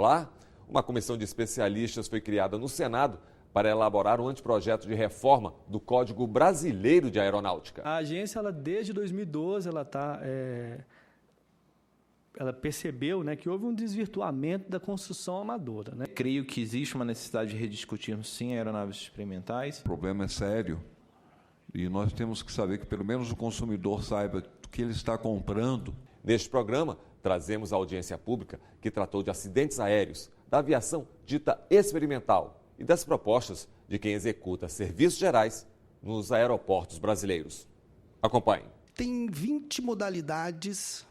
Olá! Uma comissão de especialistas foi criada no Senado para elaborar um anteprojeto de reforma do Código Brasileiro de Aeronáutica. A agência, desde 2012, ela percebeu, que houve um desvirtuamento da construção amadora. Creio que existe uma necessidade de rediscutirmos, sim, aeronaves experimentais. O problema é sério e nós temos que saber que pelo menos o consumidor saiba o que ele está comprando. Neste programa, trazemos a audiência pública que tratou de acidentes aéreos, da aviação dita experimental e das propostas de quem executa serviços gerais nos aeroportos brasileiros. Acompanhe. Tem 20 modalidades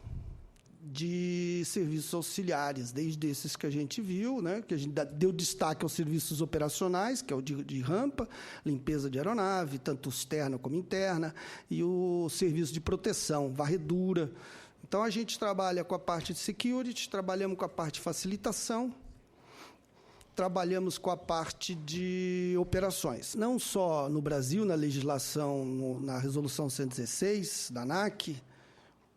de serviços auxiliares, desde esses que a gente viu, que a gente deu destaque aos serviços operacionais, que é o de rampa, limpeza de aeronave, tanto externa como interna, e o serviço de proteção, varredura. Então, a gente trabalha com a parte de security, trabalhamos com a parte de facilitação, trabalhamos com a parte de operações. Não só no Brasil, na legislação, na Resolução 116 da ANAC,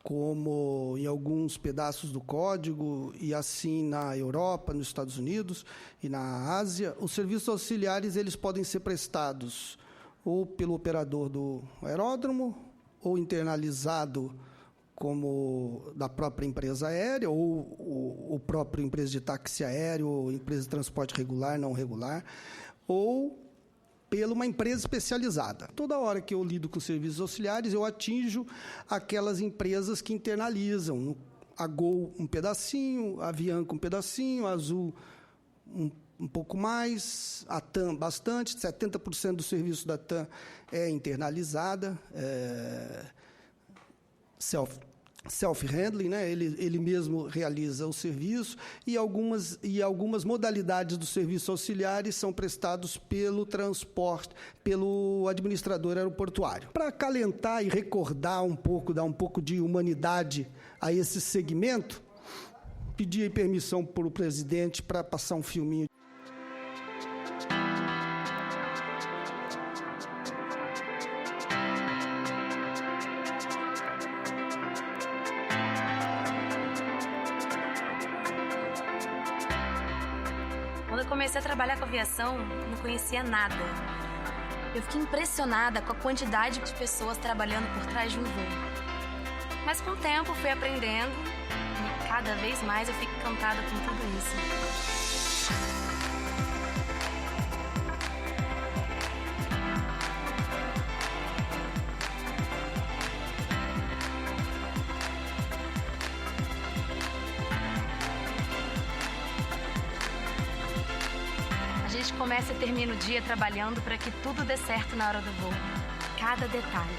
como em alguns pedaços do Código, e assim na Europa, nos Estados Unidos e na Ásia, os serviços auxiliares eles podem ser prestados ou pelo operador do aeródromo, ou internalizado como da própria empresa aérea, ou o próprio empresa de táxi aéreo, ou empresa de transporte regular, não regular, ou pela uma empresa especializada. Toda hora que eu lido com serviços auxiliares, eu atinjo aquelas empresas que internalizam. A Gol um pedacinho, a Avianca um pedacinho, a Azul um pouco mais, a TAM bastante, 70% do serviço da TAM é internalizada, self-handling, ele mesmo realiza o serviço, e algumas modalidades dos serviços auxiliares são prestados pelo transporte, pelo administrador aeroportuário. Para acalentar e recordar um pouco, dar um pouco de humanidade a esse segmento, pedi permissão para o presidente para passar um filminho. Quando eu comecei a trabalhar com aviação, não conhecia nada. Eu fiquei impressionada com a quantidade de pessoas trabalhando por trás de um voo. Mas com o tempo fui aprendendo e cada vez mais eu fico encantada com tudo isso. A gente começa e termina o dia trabalhando para que tudo dê certo na hora do voo. Cada detalhe.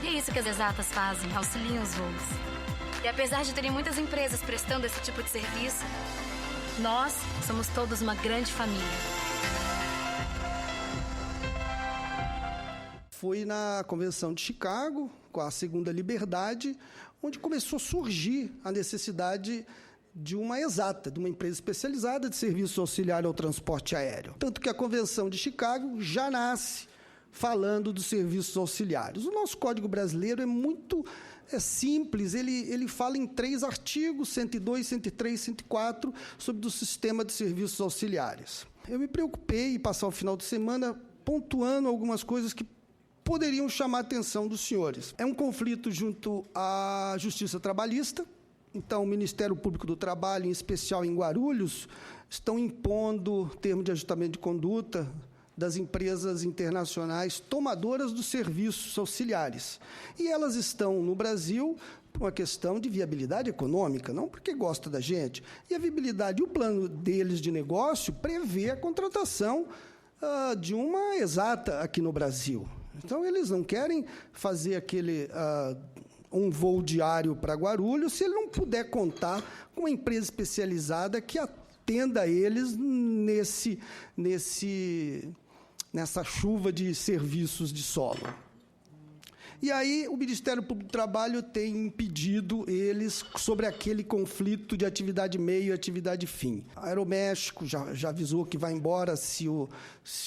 E é isso que as exatas fazem, auxiliam os voos. E apesar de terem muitas empresas prestando esse tipo de serviço, nós somos todos uma grande família. Foi na Convenção de Chicago, com a Segunda Liberdade, onde começou a surgir a necessidade de uma exata, de uma empresa especializada de serviço auxiliar ao transporte aéreo. Tanto que a Convenção de Chicago já nasce falando dos serviços auxiliares. O nosso Código Brasileiro é muito simples, ele fala em 3 artigos, 102, 103, 104, sobre o sistema de serviços auxiliares. Eu me preocupei em passar o final de semana pontuando algumas coisas que poderiam chamar a atenção dos senhores. É um conflito junto à Justiça Trabalhista. Então, o Ministério Público do Trabalho, em especial em Guarulhos, estão impondo termo de ajustamento de conduta das empresas internacionais tomadoras dos serviços auxiliares. E elas estão no Brasil por uma questão de viabilidade econômica, não porque gosta da gente. E a viabilidade, o plano deles de negócio prevê a contratação de uma exata aqui no Brasil. Então, eles não querem fazer um voo diário para Guarulhos se ele não puder contar com uma empresa especializada que atenda eles nessa chuva de serviços de solo. E aí o Ministério Público do Trabalho tem impedido eles sobre aquele conflito de atividade meio e atividade fim. A Aeroméxico já avisou que vai embora se o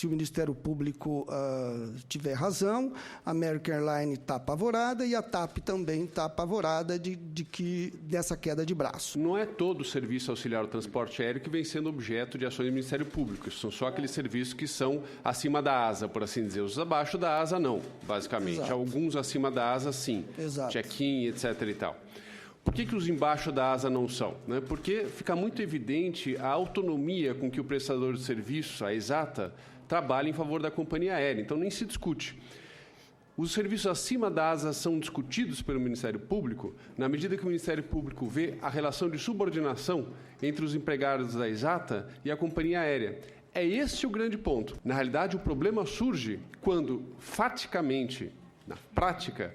Ministério Público tiver razão, a American Airlines está apavorada e a TAP também está apavorada dessa queda de braço. Não é todo o serviço auxiliar ao transporte aéreo que vem sendo objeto de ações do Ministério Público. São só aqueles serviços que são acima da asa, por assim dizer. Os abaixo da asa, não, basicamente. Exato. Alguns acima da asa, sim. Exato. Check-in, etc. e tal. Por que os embaixo da asa não são? Né? Porque fica muito evidente a autonomia com que o prestador de serviço, a Exata, trabalha em favor da companhia aérea. Então, nem se discute. Os serviços acima da asa são discutidos pelo Ministério Público na medida que o Ministério Público vê a relação de subordinação entre os empregados da Exata e a companhia aérea. É esse o grande ponto. Na realidade, o problema surge quando, faticamente, na prática,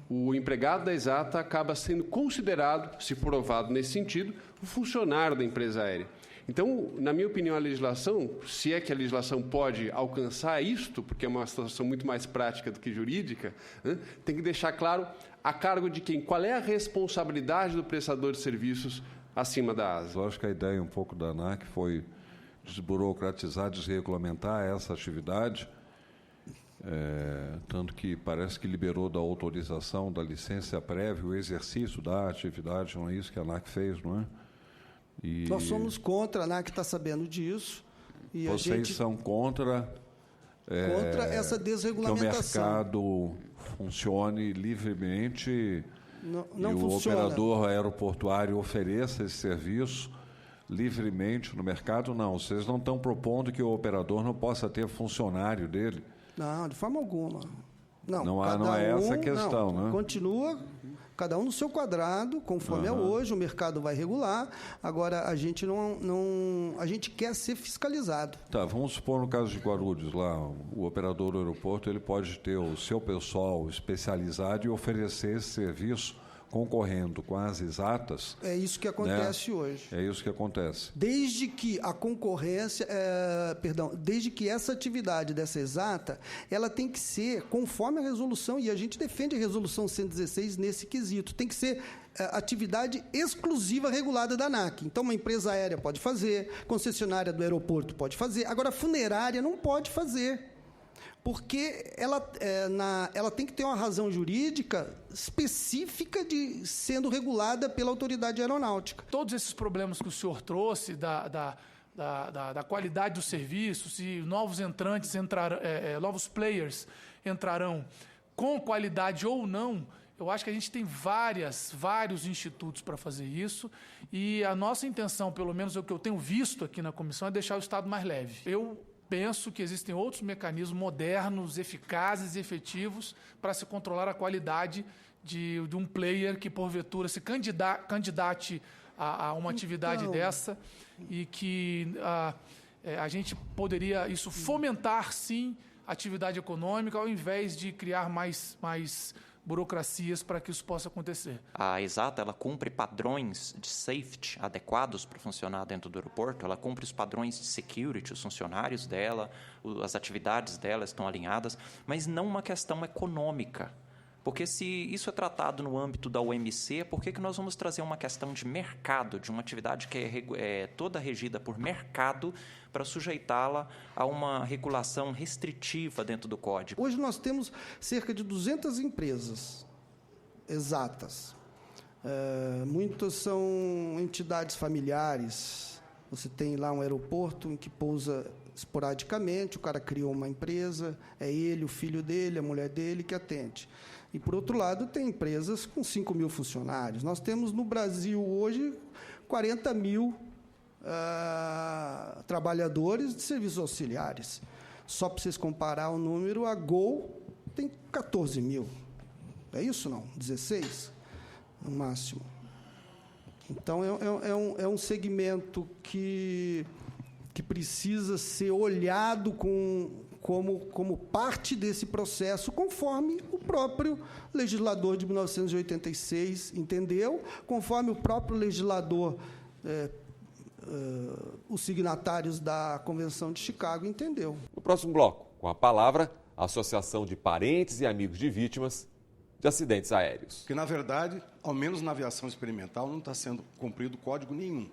o empregado da Exata acaba sendo considerado, se provado nesse sentido, o funcionário da empresa aérea. Então, na minha opinião, a legislação, se é que a legislação pode alcançar isto, porque é uma situação muito mais prática do que jurídica, né, tem que deixar claro a cargo de quem, qual é a responsabilidade do prestador de serviços acima da asa. Eu acho que a ideia um pouco da ANAC foi desburocratizar, desregulamentar essa atividade, tanto que parece que liberou da autorização, da licença prévia, o exercício da atividade, não é isso que a ANAC fez, não é? E nós somos contra, a ANAC está sabendo disso. E vocês a gente são contra essa desregulamentação. Que o mercado funcione livremente não e o funciona. operador aeroportuário ofereça esse serviço livremente no mercado? Não, vocês não estão propondo que o operador não possa ter funcionário dele? Não, de forma alguma. Não é essa a questão, né? Continua, cada um no seu quadrado, conforme é hoje, o mercado vai regular. Agora, a gente a gente quer ser fiscalizado. Tá, vamos supor no caso de Guarulhos, lá, o operador do aeroporto ele pode ter o seu pessoal especializado e oferecer esse serviço concorrendo com as Exatas. É isso que acontece hoje. É isso que acontece. Desde que a concorrência, desde que essa atividade dessa Exata, ela tem que ser conforme a resolução, e a gente defende a resolução 116 nesse quesito, tem que ser atividade exclusiva regulada da ANAC. Então, uma empresa aérea pode fazer, concessionária do aeroporto pode fazer, agora a funerária não pode fazer. Porque ela tem que ter uma razão jurídica específica de sendo regulada pela autoridade aeronáutica. Todos esses problemas que o senhor trouxe da qualidade do serviço, se novos entrantes novos players entrarão com qualidade ou não, eu acho que a gente tem vários institutos para fazer isso, e a nossa intenção, pelo menos o que eu tenho visto aqui na comissão, é deixar o Estado mais leve. Eu penso que existem outros mecanismos modernos, eficazes e efetivos para se controlar a qualidade de um player que, porventura, se candidate a uma atividade dessa, e que a gente poderia isso fomentar, sim, a atividade econômica, ao invés de criar mais burocracias para que isso possa acontecer. A Exata, ela cumpre padrões de safety adequados para funcionar dentro do aeroporto, ela cumpre os padrões de security, os funcionários dela, as atividades dela estão alinhadas, mas não uma questão econômica. Porque se isso é tratado no âmbito da OMC, por que nós vamos trazer uma questão de mercado, de uma atividade que é toda regida por mercado, para sujeitá-la a uma regulação restritiva dentro do código? Hoje nós temos cerca de 200 empresas Exatas. Muitas são entidades familiares. Você tem lá um aeroporto em que pousa esporadicamente, o cara criou uma empresa, é ele, o filho dele, a mulher dele que atende. E, por outro lado, tem empresas com 5 mil funcionários. Nós temos no Brasil hoje 40 mil trabalhadores de serviços auxiliares. Só para vocês comparar o número, a Gol tem 14 mil. É isso, não? 16, no máximo. Então, é um segmento que precisa ser olhado como parte desse processo, conforme o próprio legislador de 1986 entendeu, conforme o próprio legislador, os signatários da Convenção de Chicago entendeu. No próximo bloco, com a palavra, a Associação de Parentes e Amigos de Vítimas de acidentes aéreos. Porque, na verdade, ao menos na aviação experimental, não está sendo cumprido código nenhum.